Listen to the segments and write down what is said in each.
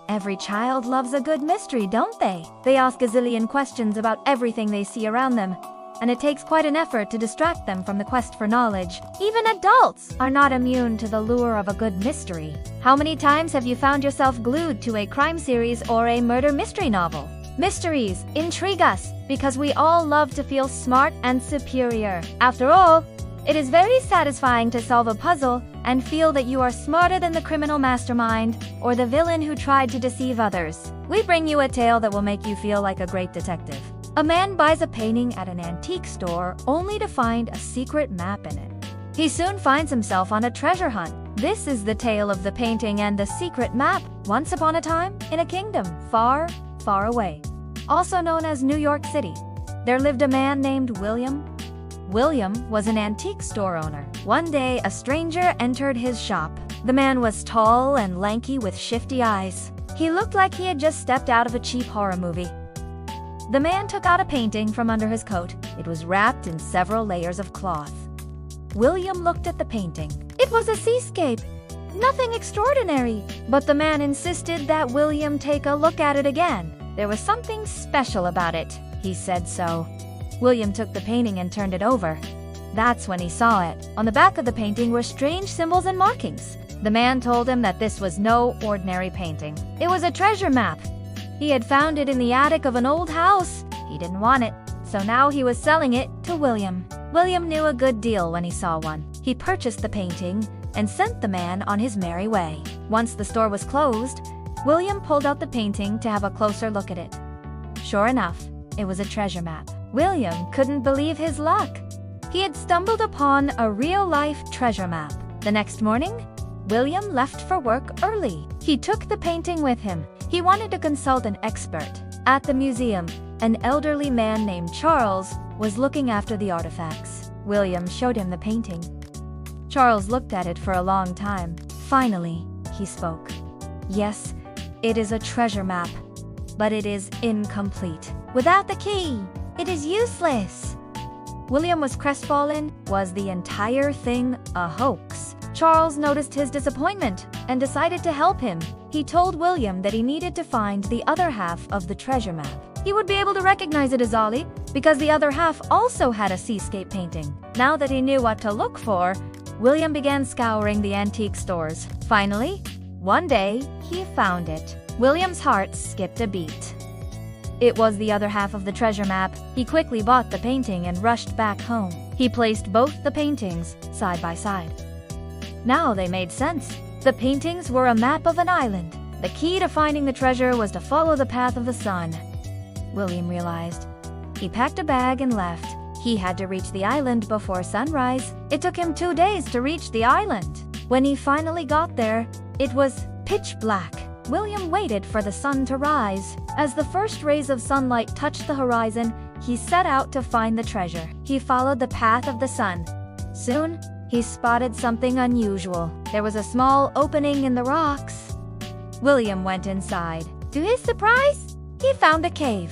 Every child loves a good mystery, don't they? They ask a zillion questions about everything they see around them, and it takes quite an effort to distract them from the quest for knowledge. Even adults are not immune to the lure of a good mystery. How many times have you found yourself glued to a crime series or a murder mystery novel? Mysteries intrigue us because we all love to feel smart and superior. After all, it is very satisfying to solve a puzzle and feel that you are smarter than the criminal mastermind or the villain who tried to deceive others. We bring you a tale that will make you feel like a great detective. A man buys a painting at an antique store only to find a secret map in it. He soon finds himself on a treasure hunt. This is the tale of the painting and the secret map. Once upon a time, in a kingdom far, far away, also known as New York City, there lived a man named William. William was an antique store owner. One day, a stranger entered his shop. The man was tall and lanky with shifty eyes. He looked like he had just stepped out of a cheap horror movie. The man took out a painting from under his coat. It was wrapped in several layers of cloth. William looked at the painting. It was a seascape. Nothing extraordinary. But the man insisted that William take a look at it again. There was something special about it. He said so. William took the painting and turned it over. That's when he saw it. On the back of the painting were strange symbols and markings. The man told him that this was no ordinary painting. It was a treasure map. He had found it in the attic of an old house. He didn't want it, so now he was selling it to William. William knew a good deal when he saw one. He purchased the painting and sent the man on his merry way. Once the store was closed, William pulled out the painting to have a closer look at it. Sure enough, it was a treasure map. William couldn't believe his luck. He had stumbled upon a real-life treasure map. The next morning, William left for work early. He took the painting with him. He wanted to consult an expert. At the museum, an elderly man named Charles was looking after the artifacts. William showed him the painting. Charles looked at it for a long time. Finally, he spoke. Yes, it is a treasure map, but it is incomplete. Without the key, it is useless. William was crestfallen. Was the entire thing a hoax? Charles noticed his disappointment and decided to help him. He told William that he needed to find the other half of the treasure map. He would be able to recognize it as Ollie because the other half also had a seascape painting. Now that he knew what to look for, William began scouring the antique stores. Finally, one day, he found it. William's heart skipped a beat. It was the other half of the treasure map. He quickly bought the painting and rushed back home. He placed both the paintings side by side. Now they made sense. The paintings were a map of an island. The key to finding the treasure was to follow the path of the sun. William realized. He packed a bag and left. He had to reach the island before sunrise. It took him 2 days to reach the island. When he finally got there, it was pitch black. William waited for the sun to rise. As the first rays of sunlight touched the horizon, he set out to find the treasure. He followed the path of the sun. Soon, he spotted something unusual. There was a small opening in the rocks. William went inside. To his surprise, he found a cave.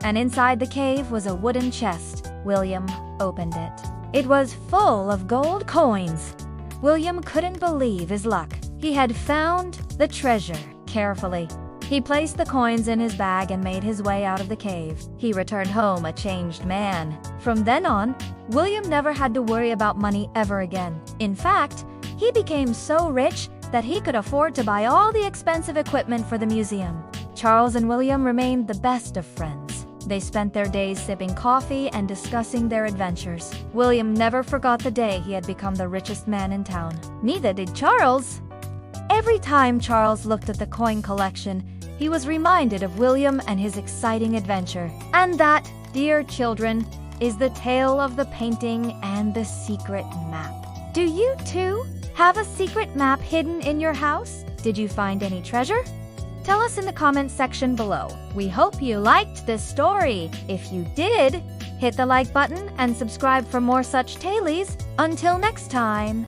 And inside the cave was a wooden chest. William opened it. It was full of gold coins. William couldn't believe his luck. He had found the treasure. Carefully, he placed the coins in his bag and made his way out of the cave. He returned home a changed man. From then on, William never had to worry about money ever again. In fact, he became so rich that he could afford to buy all the expensive equipment for the museum. Charles and William remained the best of friends. They spent their days sipping coffee and discussing their adventures. William never forgot the day he had become the richest man in town. Neither did Charles. Every time Charles looked at the coin collection, he was reminded of William and his exciting adventure. And that, dear children, is the tale of the painting and the secret map. Do you too have a secret map hidden in your house? Did you find any treasure? Tell us in the comments section below. We hope you liked this story. If you did, hit the like button and subscribe for more such tales. Until next time.